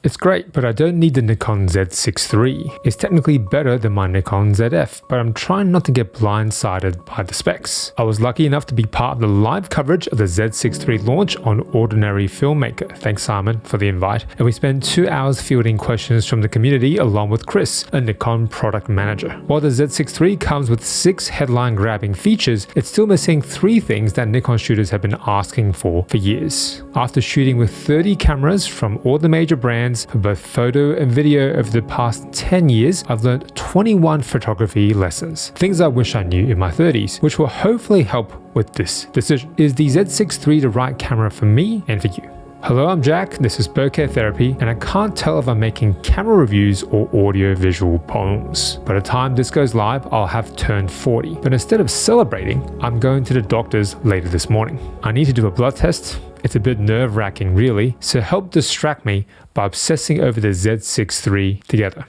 It's great, but I don't need the Nikon Z6 III. It's technically better than my Nikon ZF, but I'm trying not to get blindsided by the specs. I was lucky enough to be part of the live coverage of the Z6 III launch on Ordinary Filmmaker. Thanks Simon for the invite. And we spent 2 hours fielding questions from the community along with Chris, a Nikon product manager. While the Z6 III comes with 6 headline grabbing features, it's still missing 3 things that Nikon shooters have been asking for years. After shooting with 30 cameras from all the major brands for both photo and video over the past 10 years, I've learned 21 photography lessons. Things I wish I knew in my 30s, which will hopefully help with this decision. Is the Z6 III the right camera for me and for you? Hello, I'm Jack, this is Bokeh Therapy, and I can't tell if I'm making camera reviews or audio-visual poems. By the time this goes live, I'll have turned 40. But instead of celebrating, I'm going to the doctor's later this morning. I need to do a blood test. It's a bit nerve-wracking really, so help distract me by obsessing over the Z6 III together.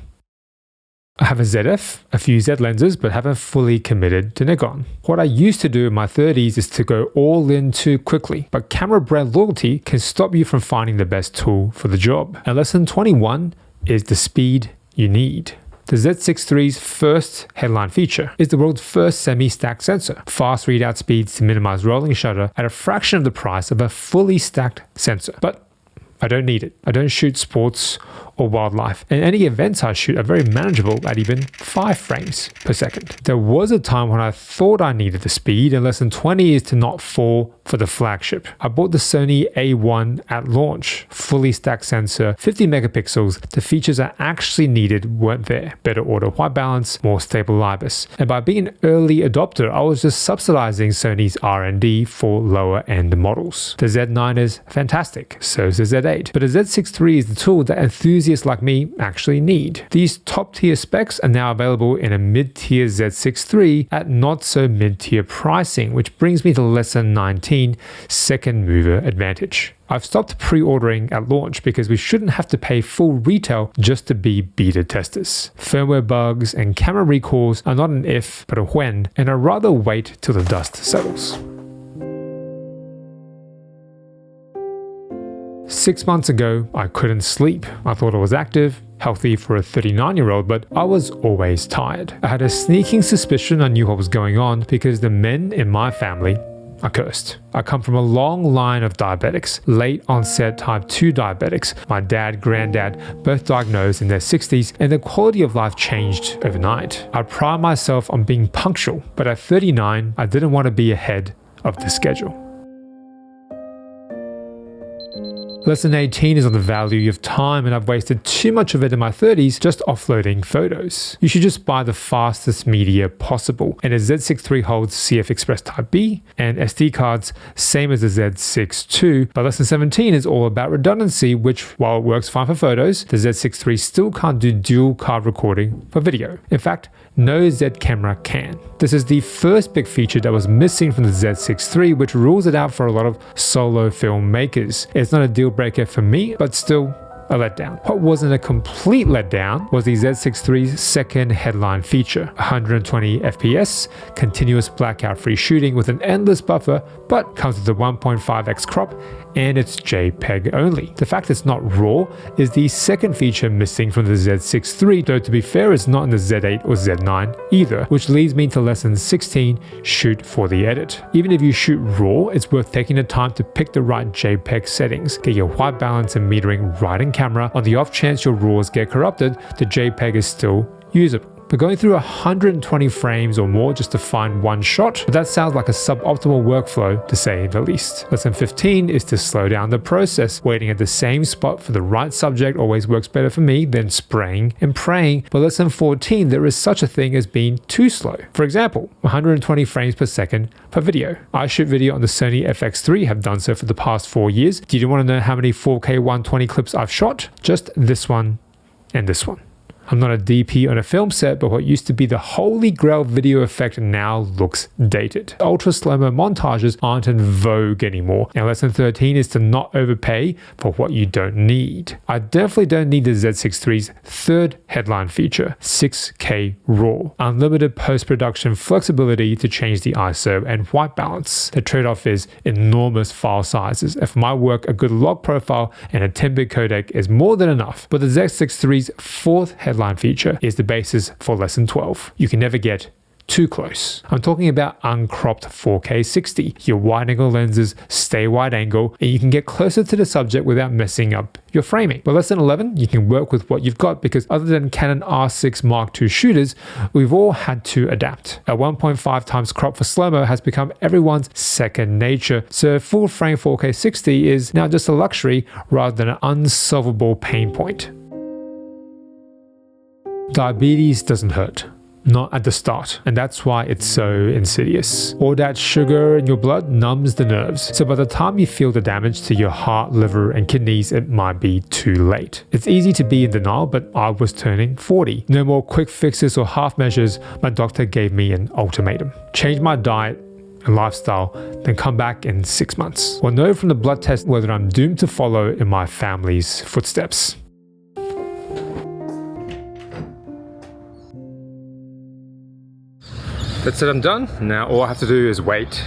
I have a ZF, a few Z lenses, but haven't fully committed to Nikon. What I used to do in my 30s is to go all in too quickly, but camera brand loyalty can stop you from finding the best tool for the job. And lesson 21 is the speed you need. The Z6 III's first headline feature is the world's first semi-stacked sensor. Fast readout speeds to minimize rolling shutter at a fraction of the price of a fully stacked sensor. But I don't need it. I don't shoot sports or wildlife, and any events I shoot are very manageable at even 5 frames per second. There was a time when I thought I needed the speed, and lesson 20 is to not fall for the flagship. I bought the Sony A1 at launch, fully stacked sensor, 50 megapixels. The features I actually needed weren't there. Better auto white balance, more stable IBIS. And by being an early adopter, I was just subsidizing Sony's R&D for lower end models. The Z9 is fantastic, so is the Z8. But the Z6 III is the tool that enthusiasts like me actually need. These top tier specs are now available in a mid-tier Z6 III at not so mid-tier pricing, which brings me to lesson 19, second mover advantage. I've stopped pre-ordering at launch because we shouldn't have to pay full retail just to be beta testers. Firmware bugs and camera recalls are not an if, but a when, and I'd rather wait till the dust settles. 6 months ago, I couldn't sleep. I thought I was active, healthy for a 39-year-old, but I was always tired. I had a sneaking suspicion I knew what was going on because the men in my family are cursed. I come from a long line of diabetics, late onset type 2 diabetics. My dad, granddad, both diagnosed in their 60s, and their quality of life changed overnight. I pride myself on being punctual, but at 39, I didn't want to be ahead of the schedule. Lesson 18 is on the value of time, and I've wasted too much of it in my 30s just offloading photos. You should just buy the fastest media possible, and the Z6 III holds CF Express Type B and SD cards, same as the Z6 II. But lesson 17 is all about redundancy, which, while it works fine for photos, the Z6 III still can't do dual card recording for video. In fact, no Z camera can. This is the first big feature that was missing from the Z6 III, which rules it out for a lot of solo filmmakers. It's not a deal breaker for me, but still a letdown. What wasn't a complete letdown was the Z6 III's second headline feature, 120 FPS, continuous blackout-free shooting with an endless buffer, but comes with a 1.5x crop and it's JPEG only. The fact it's not RAW is the second feature missing from the Z6 III, though to be fair, it's not in the Z8 or Z9 either, which leads me to lesson 16, shoot for the edit. Even if you shoot RAW, it's worth taking the time to pick the right JPEG settings, get your white balance and metering right in camera. On the off chance your RAWs get corrupted, the JPEG is still usable. But going through 120 frames or more just to find one shot, that sounds like a suboptimal workflow to say the least. Lesson 15 is to slow down the process. Waiting at the same spot for the right subject always works better for me than spraying and praying. But lesson 14, there is such a thing as being too slow. For example, 120 frames per second for video. I shoot video on the Sony FX3, have done so for the past 4 years. Do you want to know how many 4K 120 clips I've shot? Just this one and this one. I'm not a DP on a film set, but what used to be the holy grail video effect now looks dated. Ultra slow-mo montages aren't in vogue anymore, and lesson 13 is to not overpay for what you don't need. I definitely don't need the Z6 III's third headline feature, 6K RAW. Unlimited post-production flexibility to change the ISO and white balance. The trade-off is enormous file sizes, and for my work, a good log profile and a 10-bit codec is more than enough. But the Z6 III's fourth headline feature is the basis for lesson 12. You can never get too close. I'm talking about uncropped 4K 60. Your wide angle lenses stay wide angle, and you can get closer to the subject without messing up your framing. But lesson 11, you can work with what you've got, because other than Canon R6 Mark II shooters, we've all had to adapt. A 1.5 times crop for slow-mo has become everyone's second nature, so full frame 4K 60 is now just a luxury rather than an unsolvable pain point. Diabetes doesn't hurt. Not at the start, and that's why it's so insidious. All that sugar in your blood numbs the nerves, so by the time you feel the damage to your heart, liver, and kidneys, it might be too late. It's easy to be in denial, but I was turning 40. No more quick fixes or half measures. My doctor gave me an ultimatum. Change my diet and lifestyle, then come back in 6 months. We'll know from the blood test whether I'm doomed to follow in my family's footsteps. That's it, I'm done. Now all I have to do is wait.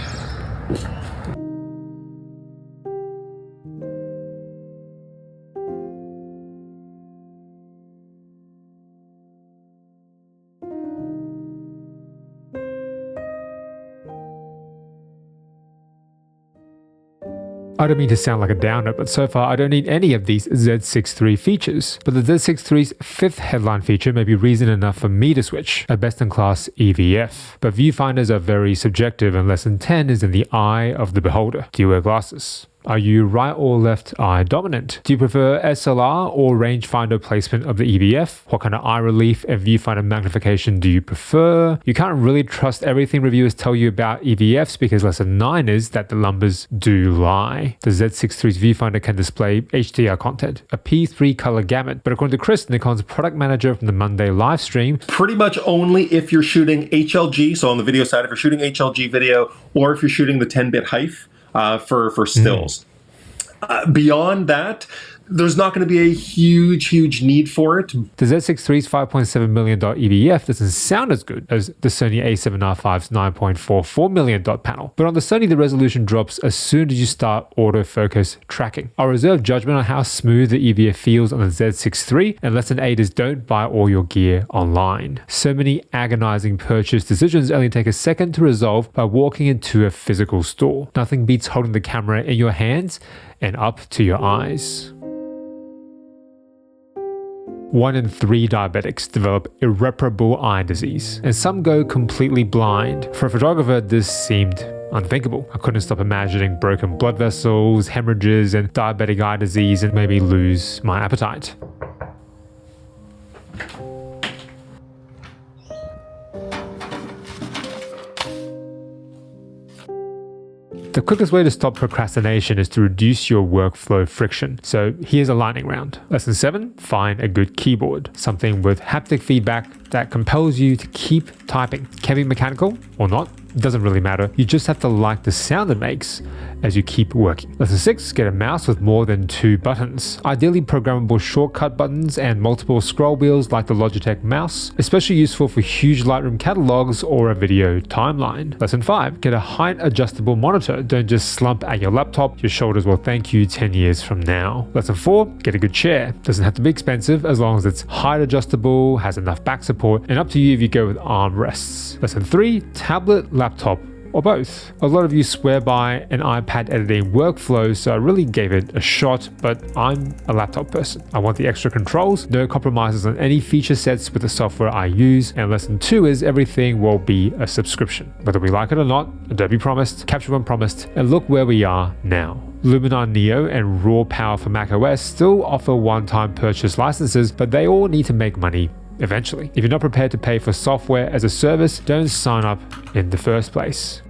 I don't mean to sound like a downer, but so far I don't need any of these Z6 III features. But the Z6 III's fifth headline feature may be reason enough for me to switch, a best-in-class EVF. But viewfinders are very subjective, and lesson 10 is in the eye of the beholder. Do you wear glasses? Are you right or left eye dominant? Do you prefer SLR or rangefinder placement of the EVF? What kind of eye relief and viewfinder magnification do you prefer? You can't really trust everything reviewers tell you about EVFs, because lesson 9 is that the numbers do lie. The Z6 III's viewfinder can display HDR content, a P3 color gamut, but according to Chris, Nikon's product manager from the Monday live stream, pretty much only if you're shooting HLG, so on the video side, if you're shooting HLG video, or if you're shooting the 10-bit HEIF, for stills. Beyond that, there's not going to be a huge need for it. The Z6 III's $5.7 million EVF doesn't sound as good as the Sony a7R5's $9.44 million panel. But on the Sony, the resolution drops as soon as you start autofocus tracking. I'll reserve judgment on how smooth the EVF feels on the Z6 III, and lesson 8 is don't buy all your gear online. So many agonizing purchase decisions only take a second to resolve by walking into a physical store. Nothing beats holding the camera in your hands and up to your eyes. 1 in 3 diabetics develop irreparable eye disease, and some go completely blind. For a photographer, this seemed unthinkable. I couldn't stop imagining broken blood vessels, hemorrhages, and diabetic eye disease, and maybe lose my appetite. The quickest way to stop procrastination is to reduce your workflow friction. So here's a lightning round. Lesson 7, find a good keyboard. Something with haptic feedback that compels you to keep typing. Can be mechanical or not, it doesn't really matter. You just have to like the sound it makes as you keep working. Lesson 6, get a mouse with more than 2 buttons. Ideally programmable shortcut buttons and multiple scroll wheels like the Logitech mouse, especially useful for huge Lightroom catalogs or a video timeline. Lesson 5, get a height adjustable monitor. Don't just slump at your laptop. Your shoulders will thank you 10 years from now. Lesson 4, get a good chair. Doesn't have to be expensive as long as it's height adjustable, has enough back support, and up to you if you go with arm rests. Lesson 3, tablet, laptop, or both. A lot of you swear by an iPad editing workflow, so I really gave it a shot, but I'm a laptop person. I want the extra controls, no compromises on any feature sets with the software I use, and lesson 2 is everything will be a subscription. Whether we like it or not, Adobe promised, Capture One promised, and look where we are now. Luminar Neo and Raw Power for macOS still offer one-time purchase licenses, but they all need to make money eventually. If you're not prepared to pay for software as a service, don't sign up in the first place.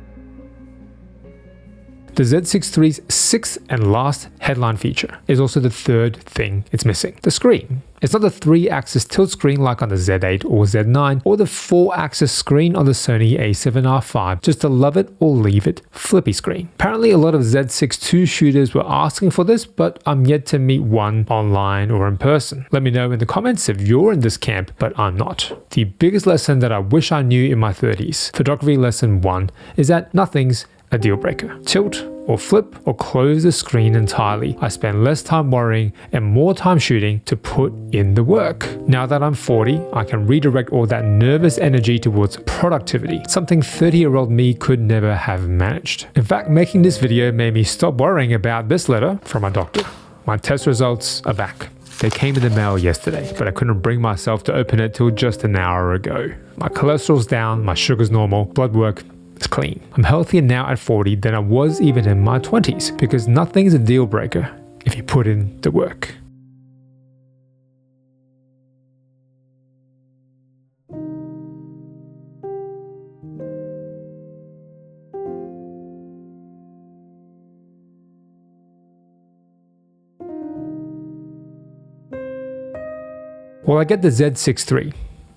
The Z6 III's sixth and last headline feature is also the third thing it's missing: the screen. It's not the 3-axis tilt screen like on the Z8 or Z9, or the 4-axis screen on the Sony a7R5, just a love it or leave it flippy screen. Apparently a lot of Z6 II shooters were asking for this, but I'm yet to meet one online or in person. Let me know in the comments if you're in this camp, but I'm not. The biggest lesson that I wish I knew in my 30s, photography lesson 1, is that nothing's a deal breaker. Tilt or flip or close the screen entirely. I spend less time worrying and more time shooting to put in the work. Now that I'm 40, I can redirect all that nervous energy towards productivity, something 30-year-old me could never have managed. In fact, making this video made me stop worrying about this letter from my doctor. My test results are back. They came in the mail yesterday, but I couldn't bring myself to open it till just an hour ago. My cholesterol's down, my sugar's normal, blood work is clean. I'm healthier now at 40 than I was even in my 20s, because nothing's a deal breaker if you put in the work. Well, I get the Z6 III.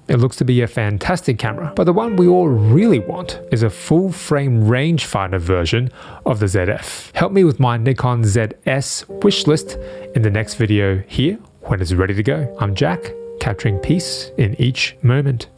It looks to be a fantastic camera, but the one we all really want is a full-frame rangefinder version of the ZF. Help me with my Nikon ZS wishlist in the next video here when it's ready to go. I'm Jack, capturing peace in each moment.